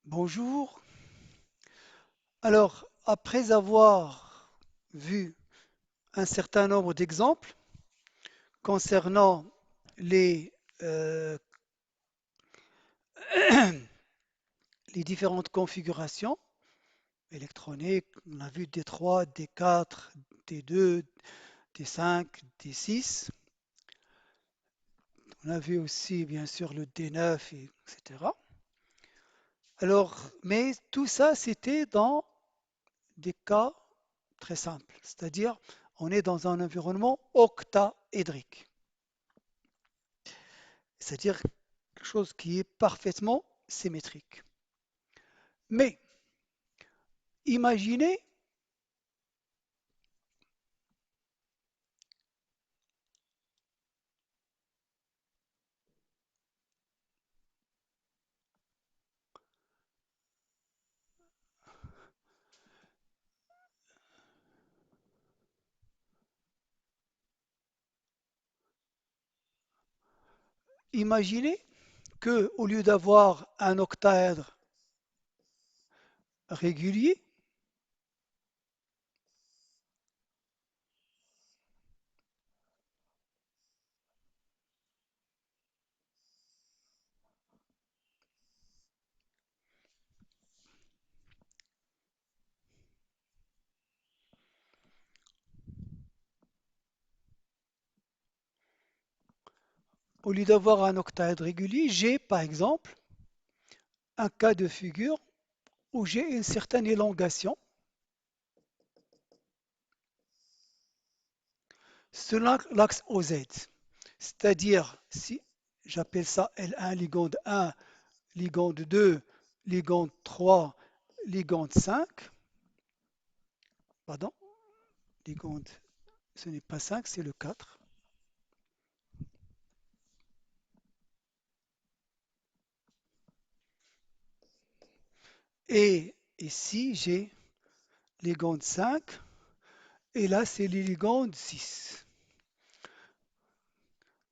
Bonjour. Alors, après avoir vu un certain nombre d'exemples concernant les, euh, les différentes configurations électroniques, on a vu D3, D4, D2, D5, D6, on a vu aussi bien sûr le D9, etc. Alors, mais tout ça, c'était dans des cas très simples, c'est-à-dire on est dans un environnement octaédrique. C'est-à-dire quelque chose qui est parfaitement symétrique. Mais imaginez, imaginez que au lieu d'avoir un octaèdre régulier, au lieu d'avoir un octaèdre régulier, j'ai par exemple un cas de figure où j'ai une certaine élongation selon l'axe OZ. C'est-à-dire, si j'appelle ça L1, ligande 1, ligande 2, ligande 3, ligande 5, pardon, ligande, ce n'est pas 5, c'est le 4. Et ici, j'ai ligande 5, et là, c'est les ligandes 6.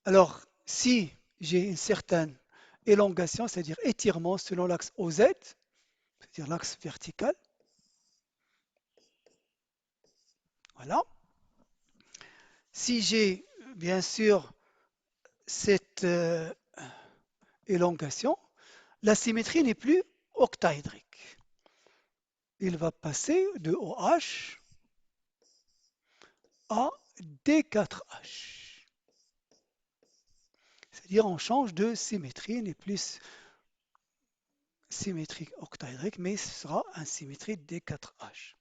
Alors, si j'ai une certaine élongation, c'est-à-dire étirement selon l'axe OZ, c'est-à-dire l'axe vertical, voilà. Si j'ai bien sûr cette élongation, la symétrie n'est plus octaédrique. Il va passer de OH à D4H. C'est-à-dire on change de symétrie, n'est plus symétrique octaédrique, mais ce sera un symétrie D4H.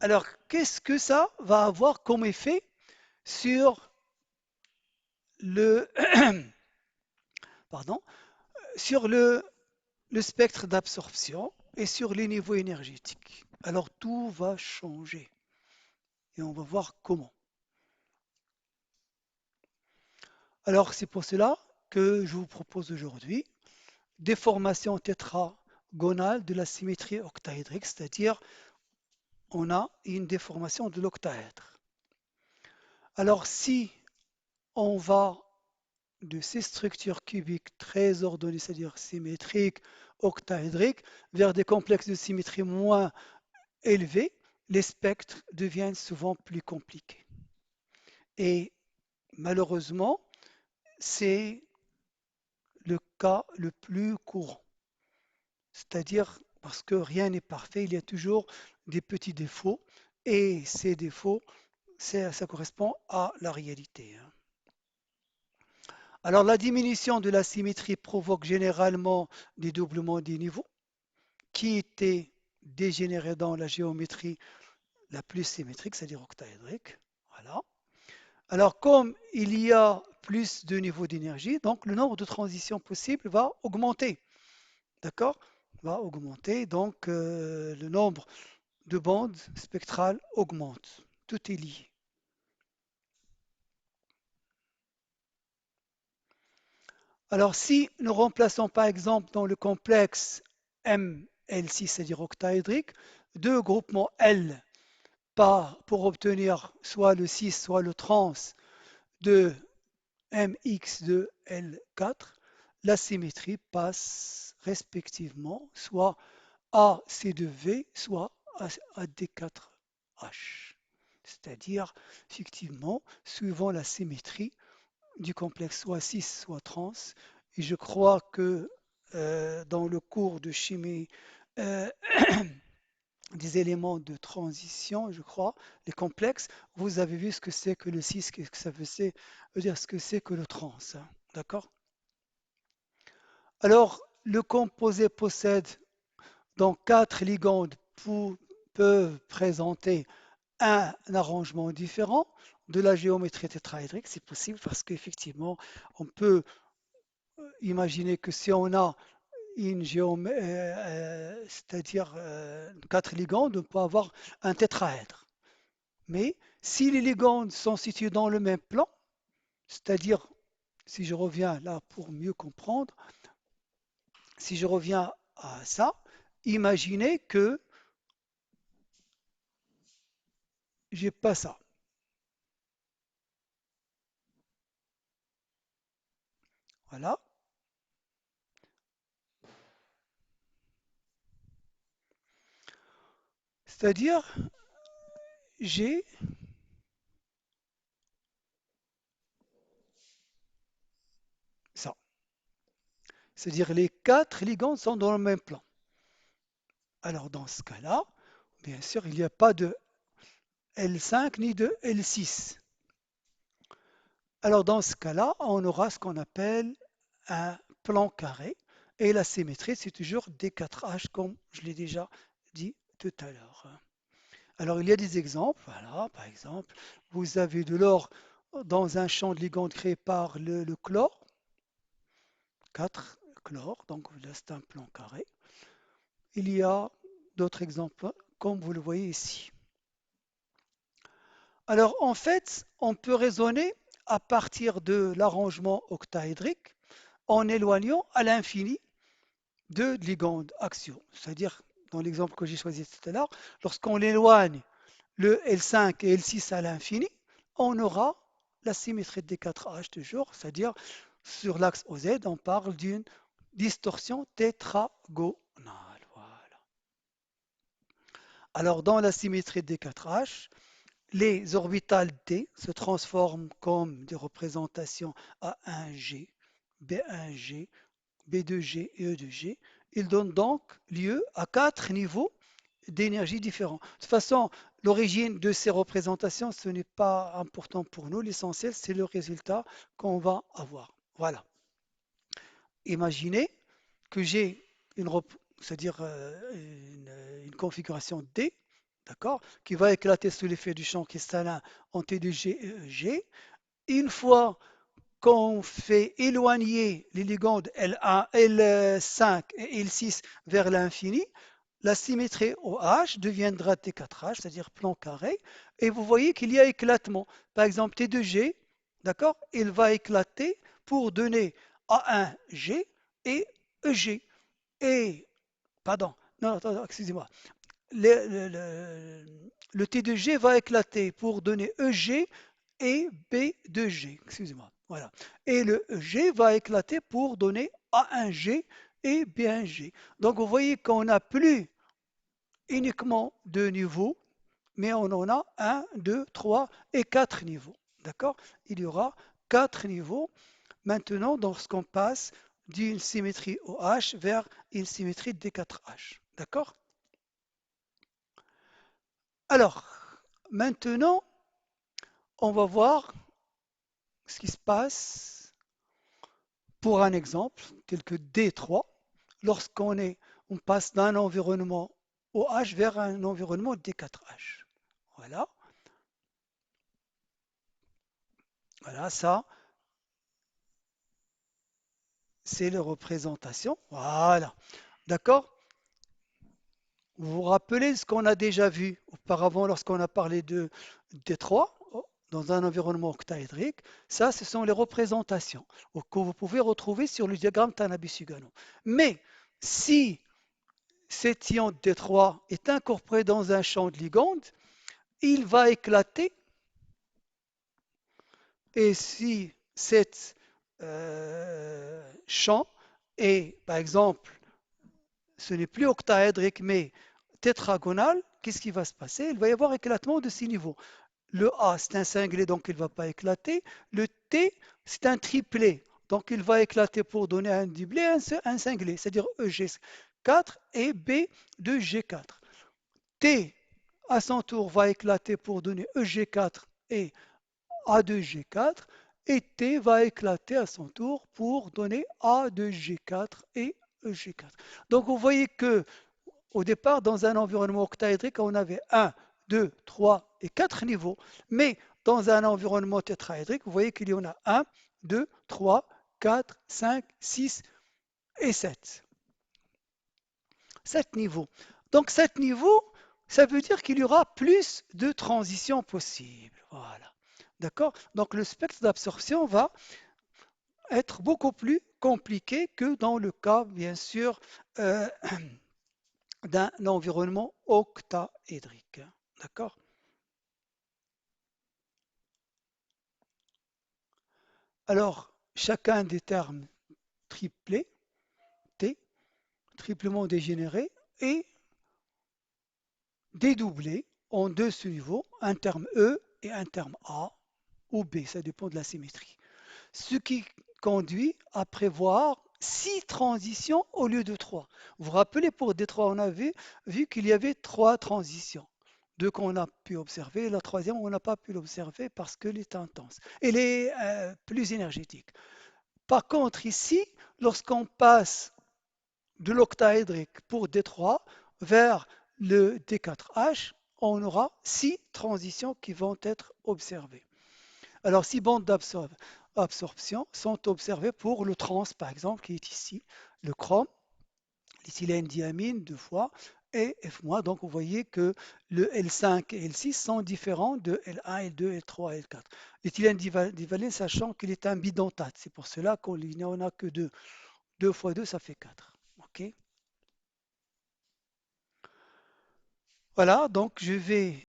Alors, qu'est-ce que ça va avoir comme effet sur le, pardon, sur le spectre d'absorption et sur les niveaux énergétiques? Alors, tout va changer et on va voir comment. Alors, c'est pour cela que je vous propose aujourd'hui des formations tétragonales de la symétrie octaédrique, c'est-à-dire on a une déformation de l'octaèdre. Alors, si on va de ces structures cubiques très ordonnées, c'est-à-dire symétriques, octaédriques, vers des complexes de symétrie moins élevés, les spectres deviennent souvent plus compliqués. Et malheureusement, c'est le cas le plus courant. C'est-à-dire parce que rien n'est parfait, il y a toujours des petits défauts et ces défauts, ça correspond à la réalité, hein. Alors la diminution de la symétrie provoque généralement des doublements des niveaux qui étaient dégénérés dans la géométrie la plus symétrique, c'est-à-dire octaédrique. Voilà. Alors comme il y a plus de niveaux d'énergie, donc le nombre de transitions possibles va augmenter. D'accord? Va augmenter, donc le nombre de bandes spectrales augmente. Tout est lié. Alors si nous remplaçons par exemple dans le complexe ML6, c'est-à-dire octaédrique, deux groupements L pour obtenir soit le 6, soit le trans de MX2L4, la symétrie passe respectivement soit à C2V, soit à D4H. C'est-à-dire, effectivement, suivant la symétrie du complexe soit cis, soit trans. Et je crois que dans le cours de chimie euh, des éléments de transition, je crois, les complexes, vous avez vu ce que c'est que le cis, ce que ça veut dire ce que c'est que le trans. Hein. D'accord? Alors, le composé possède donc quatre ligands peuvent présenter un arrangement différent de la géométrie tétraédrique. C'est possible parce qu'effectivement, on peut imaginer que si on a une géométrie, c'est-à-dire quatre ligands, on peut avoir un tétraèdre. Mais si les ligands sont situés dans le même plan, c'est-à-dire, si je reviens là pour mieux comprendre, si je reviens à ça, imaginez que j'ai pas ça. Voilà. C'est-à-dire, j'ai ça. C'est-à-dire, les quatre ligands sont dans le même plan. Alors, dans ce cas-là, bien sûr, il n'y a pas de L5 ni de L6. Alors, dans ce cas-là, on aura ce qu'on appelle un plan carré. Et la symétrie, c'est toujours D4H, comme je l'ai déjà dit tout à l'heure. Alors, il y a des exemples. Voilà, par exemple, vous avez de l'or dans un champ de ligand créé par le chlore, 4 chlore, donc là, c'est un plan carré. Il y a d'autres exemples, comme vous le voyez ici. Alors, en fait, on peut raisonner à partir de l'arrangement octaédrique en éloignant à l'infini deux ligands axiaux. C'est-à-dire, dans l'exemple que j'ai choisi tout à l'heure, lorsqu'on éloigne le L5 et L6 à l'infini, on aura la symétrie des 4H toujours, c'est-à-dire sur l'axe OZ, on parle d'une distorsion tétragonale. Voilà. Alors, dans la symétrie des 4H, les orbitales d se transforment comme des représentations A1G, B1G, B2G et E2G. Ils donnent donc lieu à quatre niveaux d'énergie différents. De toute façon, l'origine de ces représentations, ce n'est pas important pour nous. L'essentiel, c'est le résultat qu'on va avoir. Voilà. Imaginez que j'ai une, c'est-à-dire une configuration D, d'accord, qui va éclater sous l'effet du champ cristallin en T2G et EG. Une fois qu'on fait éloigner les ligands L1, L5 et L6 vers l'infini, la symétrie OH deviendra T4H, c'est-à-dire plan carré, et vous voyez qu'il y a éclatement. Par exemple, T2G, d'accord, il va éclater pour donner A1G et EG. Et, pardon, non, attends, excusez-moi, le T2G va éclater pour donner EG et B2G, excusez-moi, voilà. Et le EG va éclater pour donner A1G et B1G. Donc vous voyez qu'on n'a plus uniquement deux niveaux, mais on en a un, deux, trois et quatre niveaux. D'accord? Il y aura quatre niveaux maintenant lorsqu'on passe d'une symétrie OH vers une symétrie D4H. D'accord? Alors, maintenant, on va voir ce qui se passe pour un exemple tel que D3 on passe d'un environnement OH vers un environnement D4H. Voilà, voilà, ça, c'est la représentation. Voilà, d'accord? Vous vous rappelez ce qu'on a déjà vu auparavant lorsqu'on a parlé de D3 dans un environnement octaédrique. Ça, ce sont les représentations que vous pouvez retrouver sur le diagramme Tanabe-Sugano. Mais si cet ion D3 est incorporé dans un champ de ligand, il va éclater. Et si cet champ et par exemple, ce n'est plus octaédrique mais tétragonal, qu'est-ce qui va se passer? Il va y avoir éclatement de ces niveaux. Le A, c'est un singlé, donc il ne va pas éclater. Le T, c'est un triplet, donc il va éclater pour donner un doublet, un singlé, c'est-à-dire EG4 et B de G4. T, à son tour, va éclater pour donner EG4 et A de G4. Et T va éclater à son tour pour donner A de G4 et EG4. Donc vous voyez que au départ, dans un environnement octaédrique, on avait un, 2, 3 et 4 niveaux. Mais dans un environnement tétraédrique, vous voyez qu'il y en a un, 2, 3, 4, 5, 6 et 7. 7 niveaux. Donc 7 niveaux, ça veut dire qu'il y aura plus de transitions possibles. Voilà. D'accord? Donc le spectre d'absorption va être beaucoup plus compliqué que dans le cas, bien sûr, euh, d'un environnement octaédrique. D'accord? Alors, chacun des termes triplés, T, triplement dégénéré, est dédoublé en deux sous-niveaux, un terme E et un terme A ou B, ça dépend de la symétrie. Ce qui conduit à prévoir 6 transitions au lieu de 3. Vous vous rappelez, pour D3, on avait vu qu'il y avait 3 transitions. Deux qu'on a pu observer, la troisième, on n'a pas pu l'observer parce qu'elle est intense. Elle est plus énergétique. Par contre, ici, lorsqu'on passe de l'octaédrique pour D3 vers le D4H, on aura 6 transitions qui vont être observées. Alors, 6 bandes d'absorption sont observées pour le trans, par exemple, qui est ici, le chrome, l'éthylène diamine deux fois, et F-. Donc, vous voyez que le L5 et L6 sont différents de L1, L2, L3 et L4. L'éthylène divalène, sachant qu'il est un bidentate, c'est pour cela qu'on n'en a que deux. 2 fois 2, ça fait 4. OK. Voilà, donc je vais